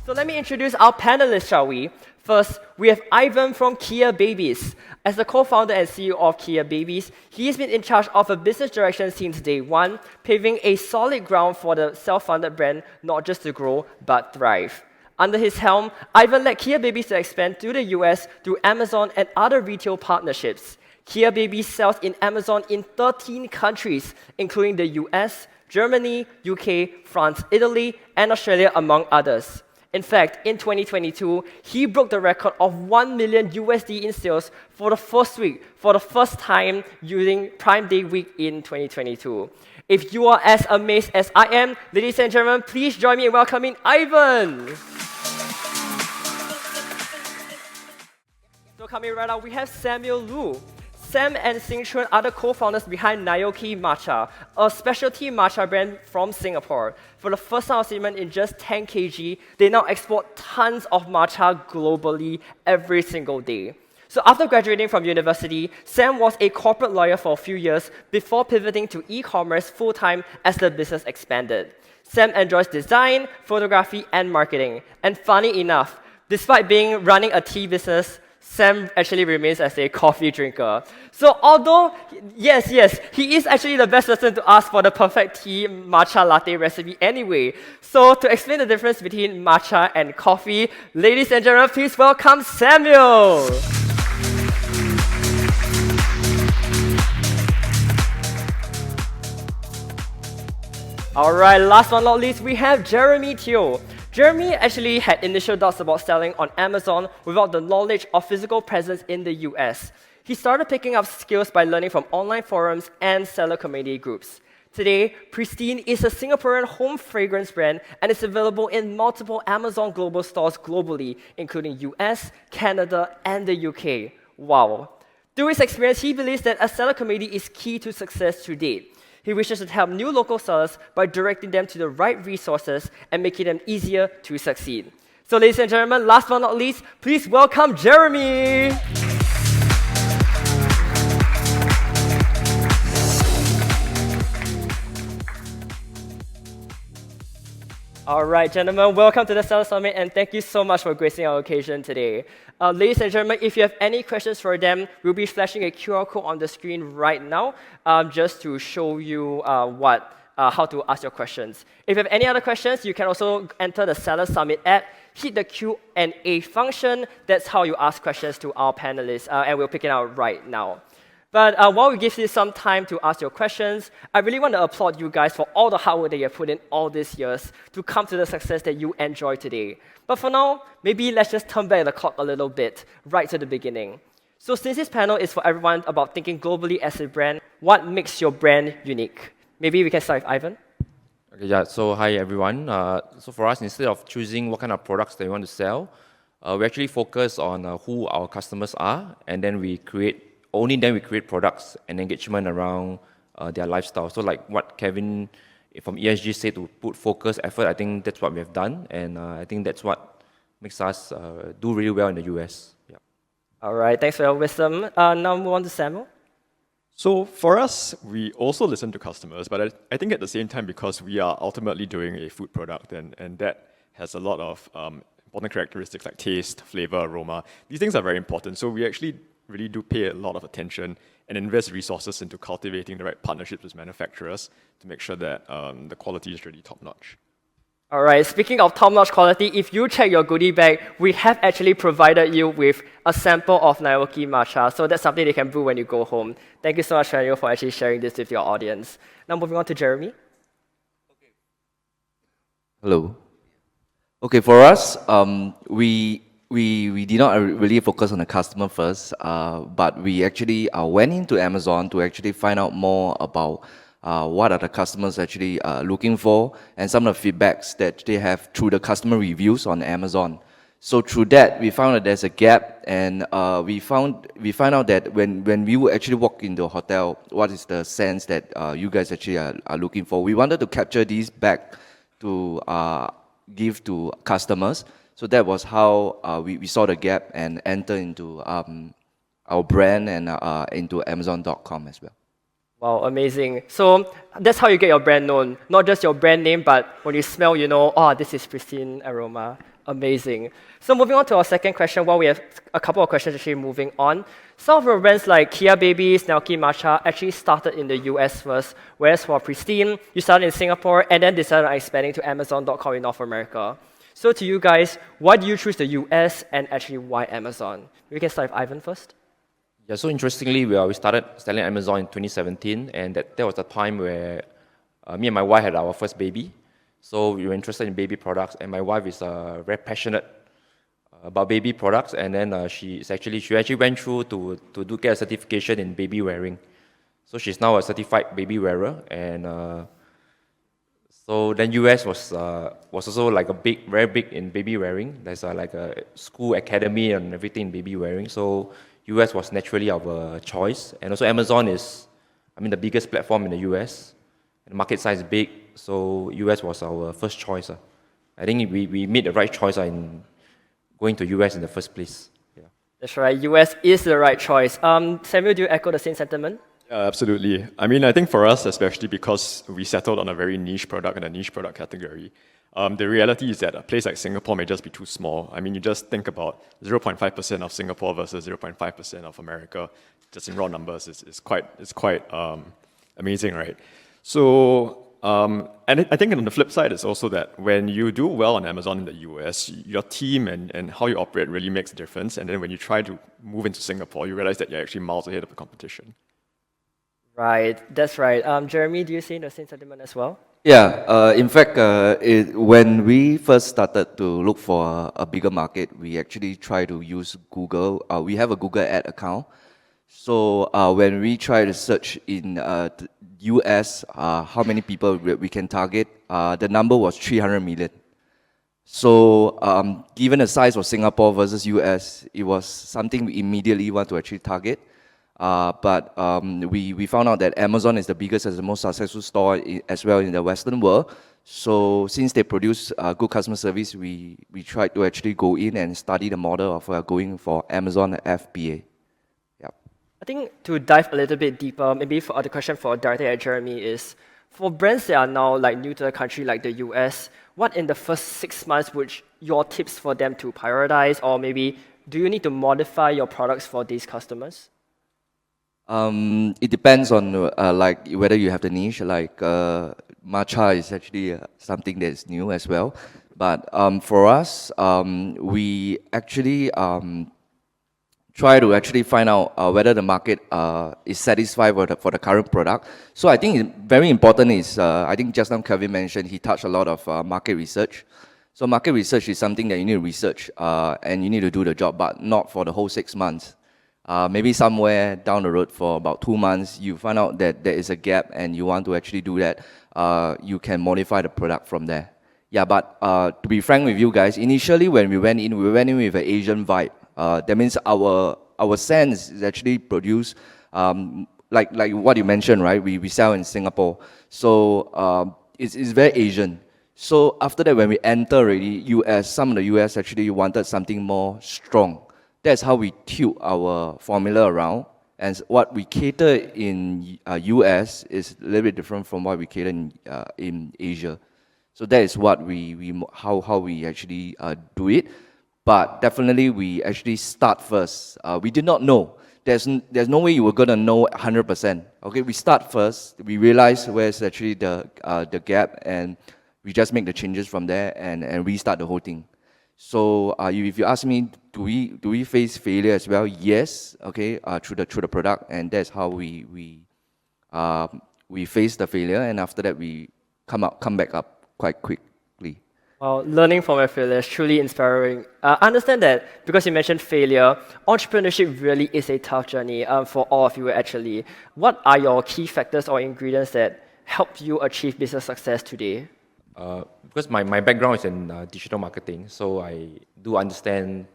So let me introduce our panelists, shall we? First, we have Ivan from Kia Babies. As the co-founder and CEO of Kia Babies, he's been in charge of a business direction since day one, paving a solid ground for the self-funded brand not just to grow, but thrive. Under his helm, Ivan led Kia Babies to expand to the US through Amazon and other retail partnerships. Kia Babies sells in Amazon in 13 countries, including the US, Germany, UK, France, Italy, and Australia, among others. In fact, in 2022, he broke the record of $1 million USD in sales for the first week, for the first time using Prime Day week in 2022. If you are as amazed as I am, ladies and gentlemen, please join me in welcoming Ivan. So coming right up, we have Samuel Liu. Sam and Xing Chun are the co-founders behind Naoki Matcha, a specialty matcha brand from Singapore. For the first time of shipment in just 10 kg, they now export tons of matcha globally every single day. So after graduating from university, Sam was a corporate lawyer for a few years before pivoting to e-commerce full-time as the business expanded. Sam enjoys design, photography, and marketing. And funny enough, despite running a tea business, Sam actually remains as a coffee drinker. So although, yes, he is actually the best person to ask for the perfect tea matcha latte recipe anyway. So to explain the difference between matcha and coffee, ladies and gentlemen, please welcome Samuel. All right, last but not least, we have Jeremy Teo. Jeremy actually had initial doubts about selling on Amazon without the knowledge of physical presence in the US. He started picking up skills by learning from online forums and seller community groups. Today, Pristine is a Singaporean home fragrance brand and is available in multiple Amazon global stores globally, including US, Canada, and the UK. Wow. Through his experience, he believes that a seller community is key to success to date. He wishes to help new local sellers by directing them to the right resources and making them easier to succeed. So ladies and gentlemen, last but not least, please welcome Jeremy. All right, gentlemen, welcome to the Seller Summit, and thank you so much for gracing our occasion today. Ladies and gentlemen, if you have any questions for them, we'll be flashing a QR code on the screen right now, just to show you how to ask your questions. If you have any other questions, you can also enter the Seller Summit app, hit the Q&A function. That's how you ask questions to our panelists, and we'll pick it out right now. But while we give you some time to ask your questions, I really want to applaud you guys for all the hard work that you have put in all these years to come to the success that you enjoy today. But for now, maybe let's just turn back the clock a little bit, right to the beginning. So since this panel is for everyone about thinking globally as a brand, what makes your brand unique? Maybe we can start with Ivan. Okay, yeah, so hi everyone. So for us, instead of choosing what kind of products that we want to sell, we actually focus on who our customers are, and then only then we create products and engagement around their lifestyle. So like what Kevin from ESG said, to put focus, effort, I think that's what we have done. And I think that's what makes us do really well in the US. Yeah. All right, thanks for your wisdom. Now move on to Samuel. So for us, we also listen to customers, but I think at the same time, because we are ultimately doing a food product, and that has a lot of important characteristics like taste, flavor, aroma. These things are very important. So we actually really do pay a lot of attention and invest resources into cultivating the right partnerships with manufacturers to make sure that the quality is really top-notch. All right, speaking of top-notch quality, if you check your goodie bag, we have actually provided you with a sample of Naoki Matcha, so that's something they can brew when you go home. Thank you so much, Daniel, for actually sharing this with your audience. Now moving on to Jeremy. Hello. Okay, for us, we did not really focus on the customer first, but we actually went into Amazon to actually find out more about what are the customers actually looking for, and some of the feedbacks that they have through the customer reviews on Amazon. So through that, we found that there's a gap, and we found out that when we would actually walk into a hotel, what is the sense that you guys actually are looking for? We wanted to capture these back to give to customers. So that was how we saw the gap and enter into our brand and into Amazon.com as well. Wow, amazing. So that's how you get your brand known. Not just your brand name, but when you smell, you know, oh, this is Pristine Aroma. Amazing. So moving on to our second question, while we have a couple of questions actually moving on. Some of your brands like Kia Babies, Naoki Matcha actually started in the US first, whereas for Pristine, you started in Singapore and then decided on expanding to Amazon.com in North America. So to you guys, why do you choose the US and actually why Amazon? We can start with Ivan first. Yeah, so interestingly, we started selling Amazon in 2017, and that was the time where me and my wife had our first baby. So we were interested in baby products, and my wife is very passionate about baby products, and then she actually went through to get a certification in baby wearing. So she's now a certified baby wearer, and so then US was also like very big in baby wearing. There's like a school academy and everything in baby wearing. So US was naturally our choice, and also Amazon is, the biggest platform in the US. The market size is big, so US was our first choice. I think we made the right choice in going to US in the first place. Yeah. That's right, US is the right choice. Samuel, do you echo the same sentiment? Yeah, absolutely. I think for us, especially because we settled on a very niche product and a niche product category, the reality is that a place like Singapore may just be too small. You just think about 0.5% of Singapore versus 0.5% of America, just in raw numbers, it's quite amazing, right? So, and I think on the flip side, it's also that when you do well on Amazon in the US, your team and how you operate really makes a difference. And then when you try to move into Singapore, you realize that you're actually miles ahead of the competition. Right, that's right. Jeremy, do you see the same sentiment as well? Yeah, in fact, when we first started to look for a bigger market, we actually try to use Google. We have a Google ad account. So when we try to search in the US, how many people we can target, the number was 300 million. So given the size of Singapore versus US, it was something we immediately want to actually target. But we found out that Amazon is the biggest and the most successful store as well in the Western world. So since they produce good customer service, we tried to actually go in and study the model of going for Amazon FBA. Yeah. I think to dive a little bit deeper, maybe for the question for directly at Jeremy is, for brands that are now like new to the country like the US, what in the first 6 months would your tips for them to prioritize, or maybe do you need to modify your products for these customers? It depends on like whether you have the niche. Like matcha is actually something that is new as well. But for us, we actually try to actually find out whether the market is satisfied for the current product. So I think very important is, I think just now Kevin mentioned, he touched a lot of market research. So market research is something that you need to research and you need to do the job, but not for the whole 6 months. Maybe somewhere down the road for about 2 months, you find out that there is a gap and you want to actually do that, you can modify the product from there. Yeah, but to be frank with you guys, initially when we went in with an Asian vibe. That means our sense is actually produced, like what you mentioned, right? We sell in Singapore. So it's very Asian. So after that, when we enter already US, some of the US actually wanted something more strong. That's how we tilt our formula around. And what we cater in US is a little bit different from what we cater in Asia. So that is what how we actually do it. But definitely we actually start first. We did not know. There's no way you were gonna know 100%. Okay, we start first. We realize where's actually the gap, and we just make the changes from there and restart the whole thing. So if you ask me, do we face failure as well? Yes. Okay, through the product, and that's how we face the failure, and after that we come back up quite quickly. Well, learning from your failure is truly inspiring. I understand that because you mentioned failure, entrepreneurship really is a tough journey for all of you actually. What are your key factors or ingredients that help you achieve business success today? Because my background is in digital marketing, so I do understand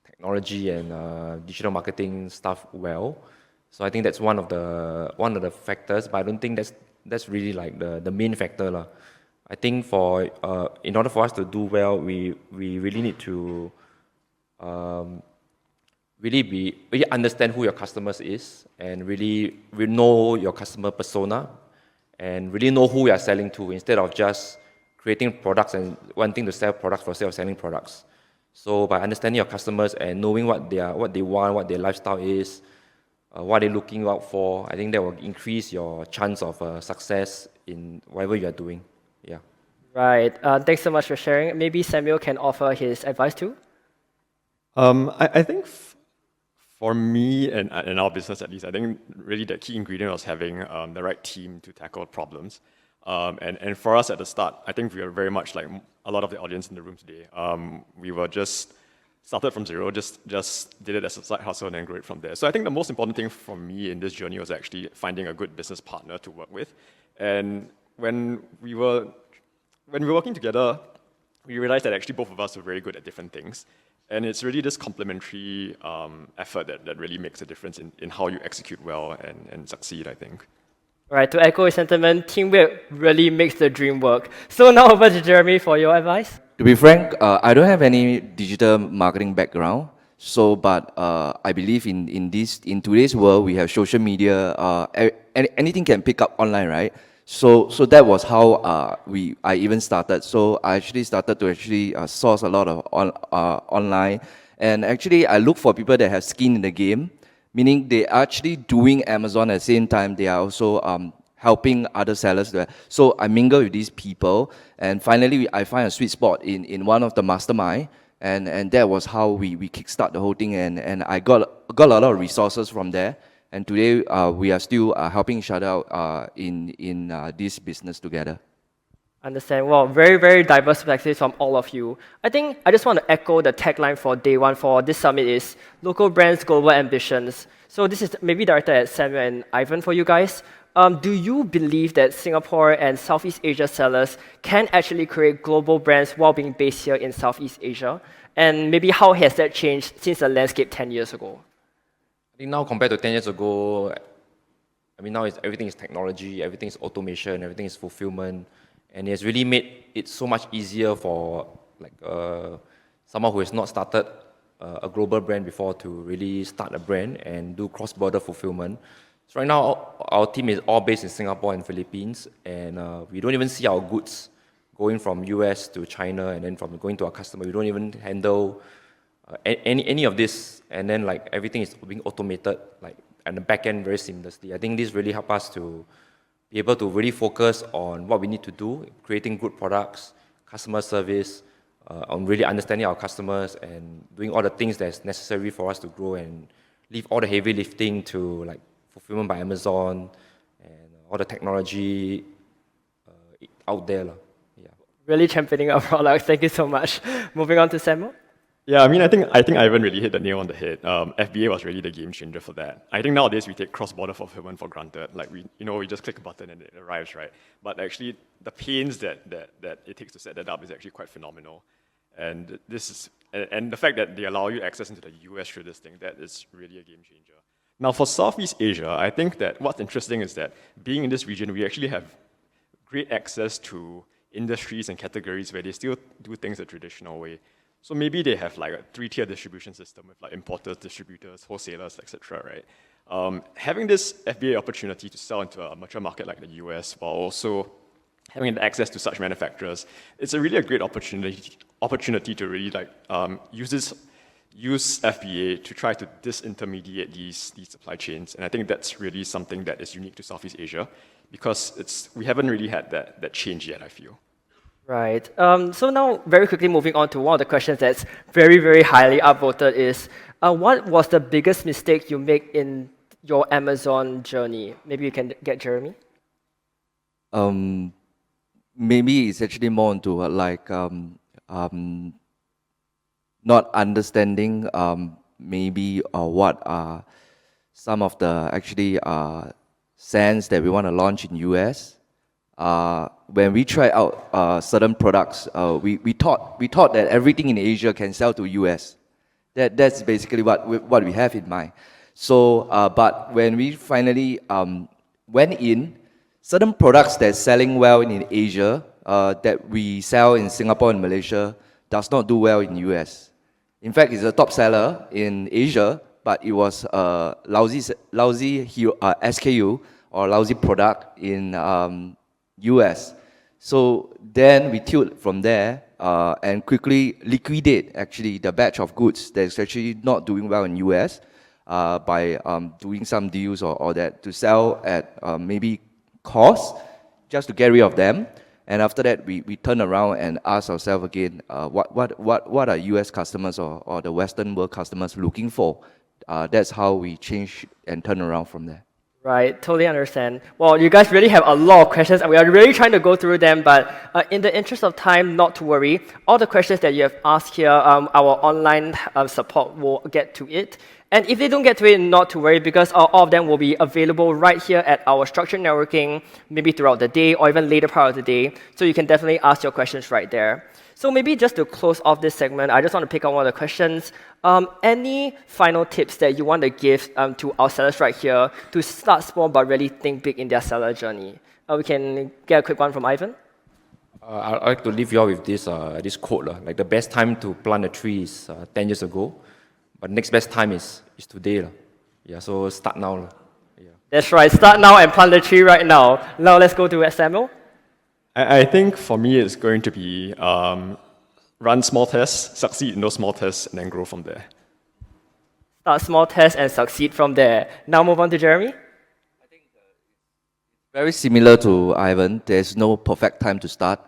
technology and digital marketing stuff well. So I think that's one of the factors, but I don't think that's really like the main factor lah. I think in order for us to do well, we really need to really understand who your customers is, and really know your customer persona, and really know who you are selling to, instead of just creating products and wanting to sell products for sake of selling products. So by understanding your customers and knowing what they want, what their lifestyle is, what they're looking out for, I think that will increase your chance of success in whatever you are doing. Yeah. Right. Thanks so much for sharing. Maybe Samuel can offer his advice too. I think for me and our business at least, I think really the key ingredient was having the right team to tackle problems. And for us at the start, I think we were very much like a lot of the audience in the room today. We were just started from zero, just did it as a side hustle and then grew it from there. So I think the most important thing for me in this journey was actually finding a good business partner to work with. And when we were working together, we realized that actually both of us were very good at different things. And it's really this complementary effort that really makes a difference in how you execute well and succeed, I think. Right. To echo his sentiment, teamwork really makes the dream work. So now over to Jeremy for your advice. To be frank, I don't have any digital marketing background. So, but I believe in today's world, we have social media. Anything can pick up online, right? So that was how I even started. So I actually started to source a lot of online, and actually I look for people that have skin in the game, meaning they are actually doing Amazon at the same time. They are also helping other sellers. So I mingle with these people, and finally I find a sweet spot in one of the mastermind, and that was how we kickstart the whole thing, and I got a lot of resources from there. And today, we are still helping each other out in this business together. Understand. Well, very, very diverse perspectives from all of you. I think I just want to echo the tagline for day one for this summit is local brands, global ambitions. So this is maybe directed at Samuel and Ivan for you guys. Do you believe that Singapore and Southeast Asia sellers can actually create global brands while being based here in Southeast Asia? And maybe how has that changed since the landscape 10 years ago? I think now compared to 10 years ago, I mean now everything is technology, everything is automation, everything is fulfillment, and it has really made it so much easier for like someone who has not started a global brand before to really start a brand and do cross-border fulfillment. So right now our team is all based in Singapore and Philippines, and we don't even see our goods going from US to China and then from going to our customer. We don't even handle any of this, and then like everything is being automated, like and the back end very seamlessly. I think this really help us to be able to really focus on what we need to do, creating good products, customer service, on really understanding our customers and doing all the things that's necessary for us to grow and leave all the heavy lifting to like fulfillment by Amazon and all the technology out there. Yeah. Really championing our products. Thank you so much. Moving on to Samuel. Yeah, I mean, I think Ivan really hit the nail on the head. FBA was really the game changer for that. I think nowadays we take cross-border fulfillment for granted. Like we just click a button and it arrives, right? But actually, the pains that it takes to set that up is actually quite phenomenal. And the fact that they allow you access into the US through this thing, that is really a game changer. Now, for Southeast Asia, I think that what's interesting is that being in this region, we actually have great access to industries and categories where they still do things the traditional way. So maybe they have like a 3-tier distribution system with like importers, distributors, wholesalers, etc. Right? Having this FBA opportunity to sell into a mature market like the US while also having access to such manufacturers, it's a great opportunity to really like use FBA to try to disintermediate these supply chains. And I think that's really something that is unique to Southeast Asia because we haven't really had that change yet, I feel. Right. So now, very quickly moving on to one of the questions that's very, very highly upvoted is, what was the biggest mistake you made in your Amazon journey? Maybe you can get Jeremy. Maybe it's actually more into not understanding maybe what are some of the actually scents that we want to launch in US. When we try out certain products, we thought that everything in Asia can sell to US. That's basically what we have in mind. So, but when we finally went in, certain products that's selling well in Asia that we sell in Singapore and Malaysia does not do well in US. In fact, it's a top seller in Asia, but it was a lousy SKU or lousy product in US. So then we tilted from there and quickly liquidate actually the batch of goods that's actually not doing well in US by doing some deals or that to sell at maybe cost just to get rid of them. And after that, we turn around and ask ourselves again, what are US customers or the Western world customers looking for? That's how we change and turn around from there. Right, totally understand. Well, you guys really have a lot of questions, and we are really trying to go through them, but in the interest of time, not to worry. All the questions that you have asked here, our online support will get to it. And if they don't get to it, not to worry, because all of them will be available right here at our structured networking, maybe throughout the day or even later part of the day. So you can definitely ask your questions right there. So maybe just to close off this segment, I just want to pick on one of the questions. Any final tips that you want to give to our sellers right here to start small but really think big in their seller journey? We can get a quick one from Ivan. I'd like to leave you all with this, this quote. Like the best time to plant a tree is 10 years ago, but next best time is today. Yeah, so start now. Yeah. That's right, start now and plant the tree right now. Now let's go to Samuel. I think for me it's going to be run small tests, succeed in those small tests, and then grow from there. Start small tests and succeed from there. Now move on to Jeremy. Very similar to Ivan, there's no perfect time to start.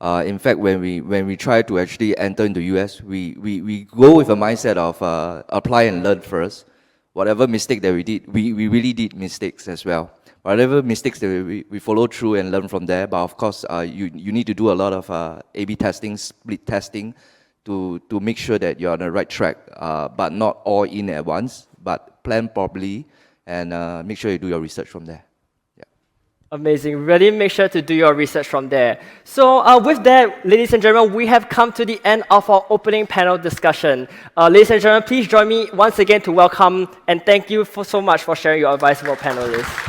In fact, when we try to actually enter into US, we go with a mindset of apply and learn first. Whatever mistake that we did, we really did mistakes as well. Whatever mistakes that we follow through and learn from there, but of course, you need to do a lot of A/B testing, split testing, to make sure that you're on the right track, but not all in at once, but plan properly and make sure you do your research from there. Amazing. Really make sure to do your research from there. So with that, ladies and gentlemen, we have come to the end of our opening panel discussion. Ladies and gentlemen, please join me once again to welcome and thank you so much for sharing your advice with our panelists.